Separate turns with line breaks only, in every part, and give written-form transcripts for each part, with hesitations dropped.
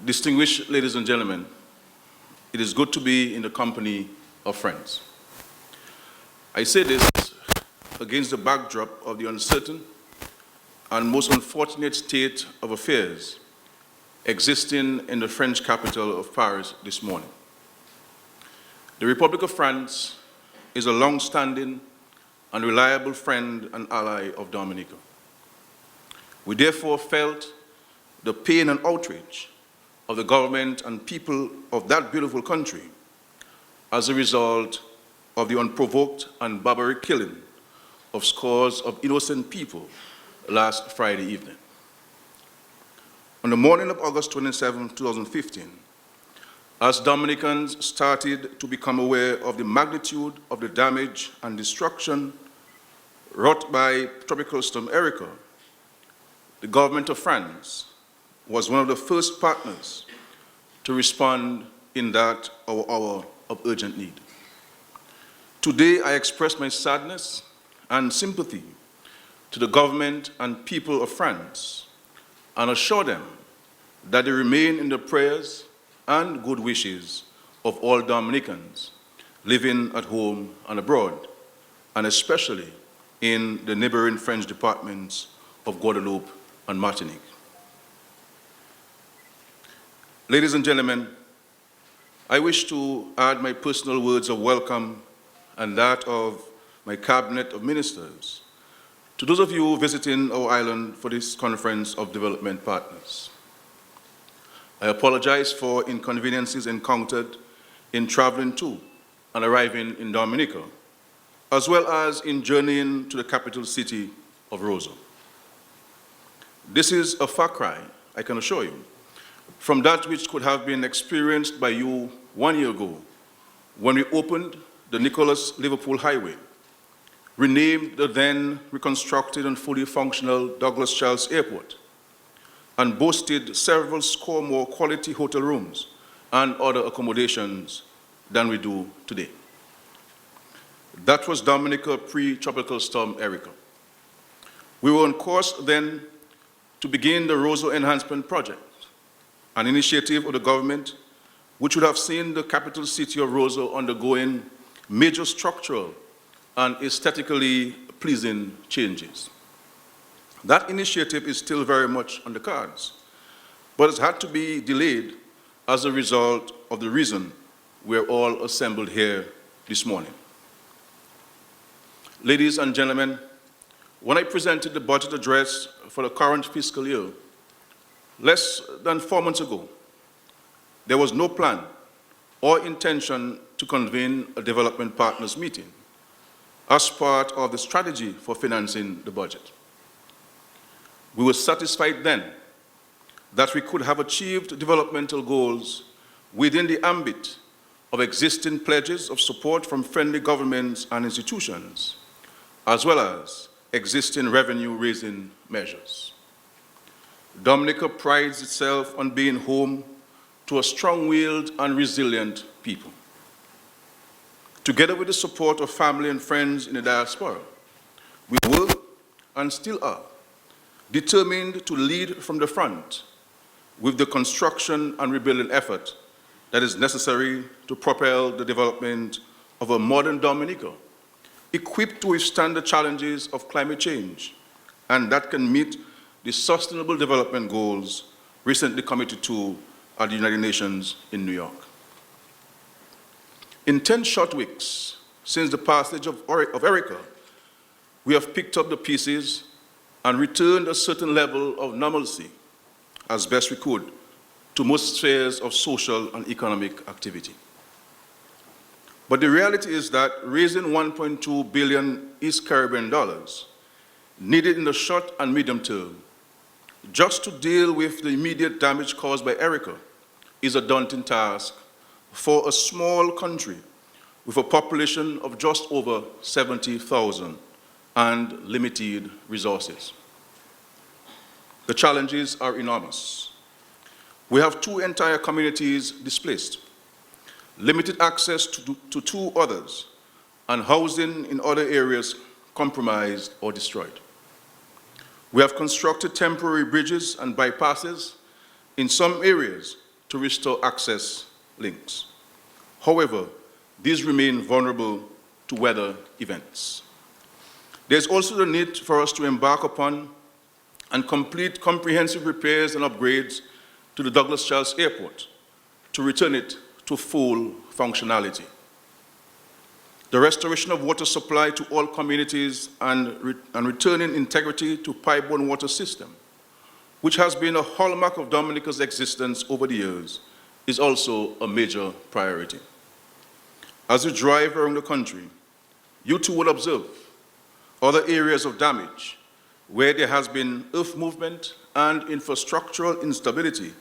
Distinguished ladies and gentlemen, it is good to be in the company of friends. I say this against the backdrop of the uncertain and most unfortunate state of affairs existing in the French capital of Paris this morning. The Republic of France is a long-standing and reliable friend and ally of Dominica. We therefore felt the pain and outrage of the government and people of that beautiful country as a result of the unprovoked and barbaric killing of scores of innocent people last Friday evening. On the morning of August 27, 2015, as Dominicans started to become aware of the magnitude of the damage and destruction wrought by Tropical Storm Erica, the government of France was one of the first partners to respond in that our hour of urgent need. Today, I express my sadness and sympathy to the government and people of France and assure them that they remain in the prayers and good wishes of all Dominicans living at home and abroad, and especially in the neighboring French departments of Guadeloupe and Martinique. Ladies and gentlemen, I wish to add my personal words of welcome and that of my cabinet of ministers to those of you visiting our island for this conference of development partners. I apologize for inconveniences encountered in traveling to and arriving in Dominica, as well as in journeying to the capital city of Roseau. This is a far cry, I can assure you, from that which could have been experienced by you 1 year ago when we opened the Nicholas Liverpool Highway, renamed the then reconstructed and fully functional Douglas Charles Airport, and boasted several score more quality hotel rooms and other accommodations than we do today. That was Dominica pre-Tropical Storm Erica. We were on course then to begin the Roseau Enhancement Project, an initiative of the government which would have seen the capital city of Roseau undergoing major structural and aesthetically pleasing changes. That initiative is still very much on the cards, but has had to be delayed as a result of the reason we're all assembled here this morning. Ladies and gentlemen, when I presented the budget address for the current fiscal year, less than 4 months ago, there was no plan or intention to convene a development partners meeting as part of the strategy for financing the budget. We were satisfied then that we could have achieved developmental goals within the ambit of existing pledges of support from friendly governments and institutions, as well as existing revenue-raising measures. Dominica prides itself on being home to a strong-willed and resilient people. Together with the support of family and friends in the diaspora, we were, and still are, determined to lead from the front with the construction and rebuilding effort that is necessary to propel the development of a modern Dominica, equipped to withstand the challenges of climate change, and that can meet the Sustainable Development Goals recently committed to at the United Nations in New York. In 10 short weeks since the passage of Erica, we have picked up the pieces and returned a certain level of normalcy, as best we could, to most spheres of social and economic activity. But the reality is that raising $1.2 billion East Caribbean dollars needed in the short and medium term just to deal with the immediate damage caused by Erica is a daunting task for a small country with a population of just over 70,000 and limited resources. The challenges are enormous. We have 2 entire communities displaced, limited access to 2 others, and housing in other areas compromised or destroyed. We have constructed temporary bridges and bypasses in some areas to restore access links. However, these remain vulnerable to weather events. There's also the need for us to embark upon and complete comprehensive repairs and upgrades to the Douglas Charles Airport to return it to full functionality. The restoration of water supply to all communities and returning integrity to pipe-borne water system, which has been a hallmark of Dominica's existence over the years, is also a major priority. As you drive around the country, you too will observe other areas of damage where there has been earth movement and infrastructural instability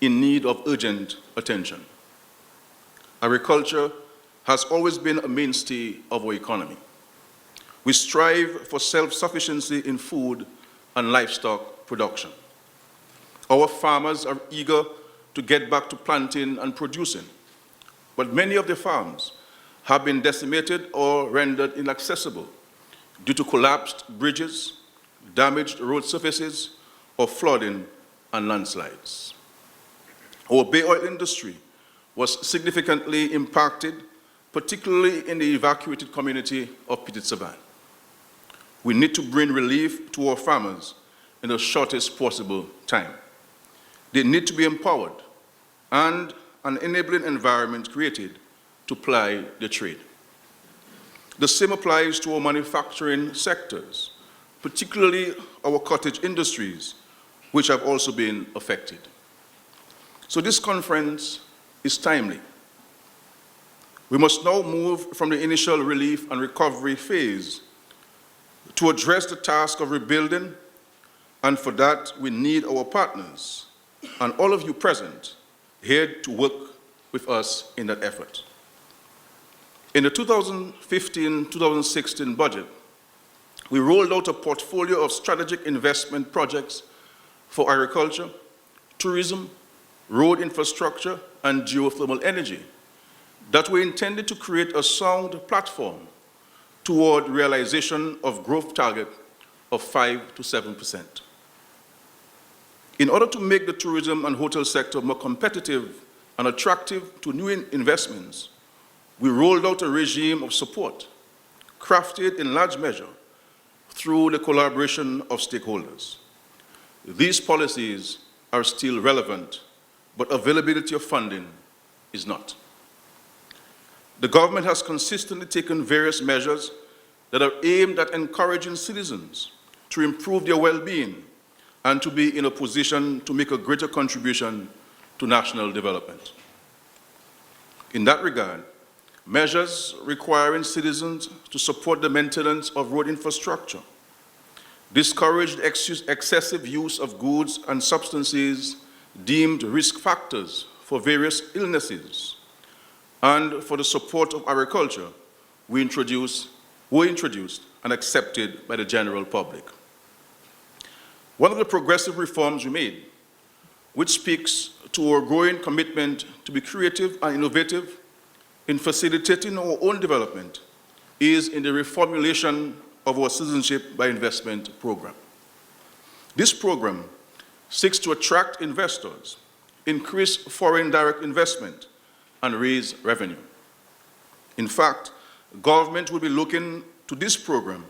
in need of urgent attention. Agriculture has always been a mainstay of our economy. We strive for self-sufficiency in food and livestock production. Our farmers are eager to get back to planting and producing, but many of the farms have been decimated or rendered inaccessible due to collapsed bridges, damaged road surfaces, or flooding and landslides. Our bay oil industry was significantly impacted, particularly in the evacuated community of Petit Savan. We need to bring relief to our farmers in the shortest possible time. They need to be empowered and an enabling environment created to ply their trade. The same applies to our manufacturing sectors, particularly our cottage industries, which have also been affected. So this conference is timely. We must now move from the initial relief and recovery phase to address the task of rebuilding, and for that we need our partners and all of you present here to work with us in that effort. In the 2015-2016 budget, we rolled out a portfolio of strategic investment projects for agriculture, tourism, road infrastructure, and geothermal energy that were intended to create a sound platform toward realization of growth target of 5 to 7%. In order to make the tourism and hotel sector more competitive and attractive to new investments, we rolled out a regime of support, crafted in large measure through the collaboration of stakeholders. These policies are still relevant, but availability of funding is not. The government has consistently taken various measures that are aimed at encouraging citizens to improve their well-being and to be in a position to make a greater contribution to national development. In that regard, measures requiring citizens to support the maintenance of road infrastructure, discourage excessive use of goods and substances deemed risk factors for various illnesses, and for the support of agriculture were introduced and accepted by the general public. One of the progressive reforms we made, which speaks to our growing commitment to be creative and innovative in facilitating our own development, is in the reformulation of our Citizenship by Investment program. This program seeks to attract investors, increase foreign direct investment, and raise revenue. In fact, government will be looking to this program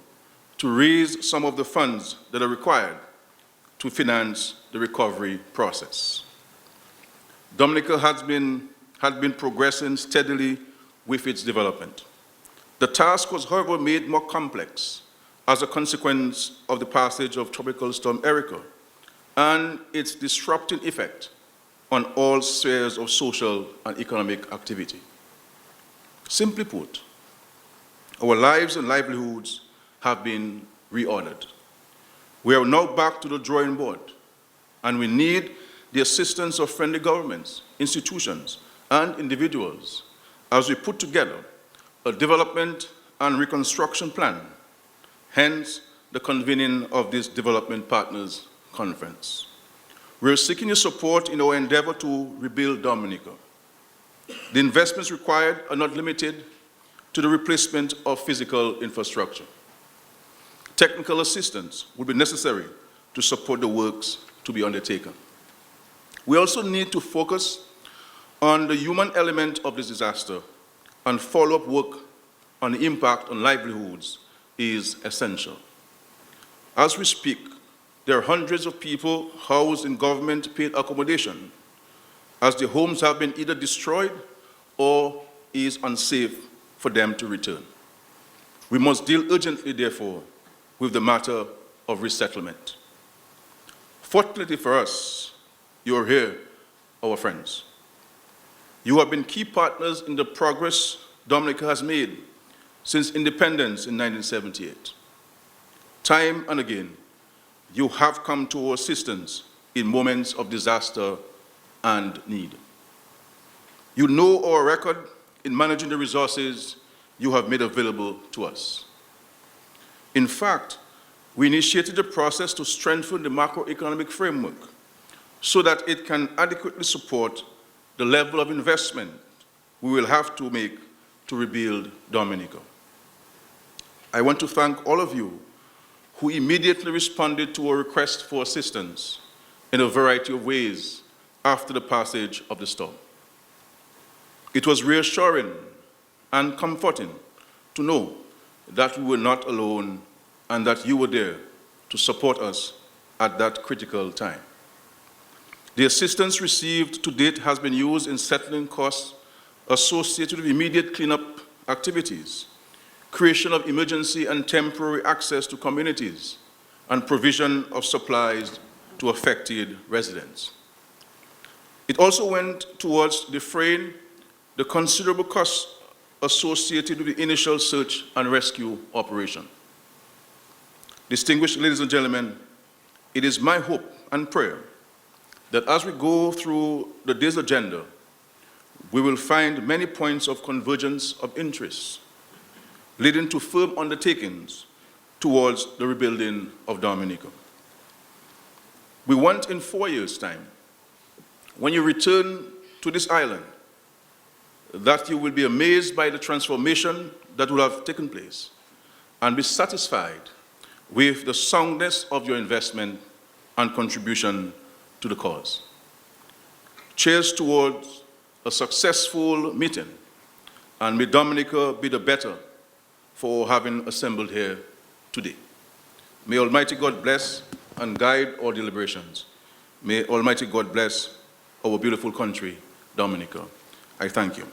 to raise some of the funds that are required to finance the recovery process. Dominica had been progressing steadily with its development. The task was, however, made more complex as a consequence of the passage of Tropical Storm Erica and its disrupting effect on all spheres of social and economic activity. Simply put, our lives and livelihoods have been reordered. We are now back to the drawing board, and we need the assistance of friendly governments, institutions, and individuals as we put together a development and reconstruction plan, hence the convening of this Development Partners Conference. We are seeking your support in our endeavor to rebuild Dominica. The investments required are not limited to the replacement of physical infrastructure. Technical assistance will be necessary to support the works to be undertaken. We also need to focus on the human element of this disaster, and follow-up work on the impact on livelihoods is essential. As we speak, there are hundreds of people housed in government-paid accommodation, as their homes have been either destroyed or is unsafe for them to return. We must deal urgently, therefore, with the matter of resettlement. Fortunately for us, you are here, our friends. You have been key partners in the progress Dominica has made since independence in 1978. Time and again, you have come to our assistance in moments of disaster and need. You know our record in managing the resources you have made available to us. In fact, we initiated a process to strengthen the macroeconomic framework so that it can adequately support the level of investment we will have to make to rebuild Dominica. I want to thank all of you who immediately responded to our request for assistance in a variety of ways after the passage of the storm. It was reassuring and comforting to know that we were not alone and that you were there to support us at that critical time. The assistance received to date has been used in settling costs associated with immediate cleanup activities, creation of emergency and temporary access to communities, and provision of supplies to affected residents. It also went towards defraying the considerable costs associated with the initial search and rescue operation. Distinguished ladies and gentlemen, it is my hope and prayer that as we go through the day's agenda, we will find many points of convergence of interests, leading to firm undertakings towards the rebuilding of Dominica. We want in 4 years' time, when you return to this island, that you will be amazed by the transformation that will have taken place and be satisfied with the soundness of your investment and contribution to the cause. Cheers towards a successful meeting, and may Dominica be the better for having assembled here today. May Almighty God bless and guide our deliberations. May Almighty God bless our beautiful country, Dominica. I thank you.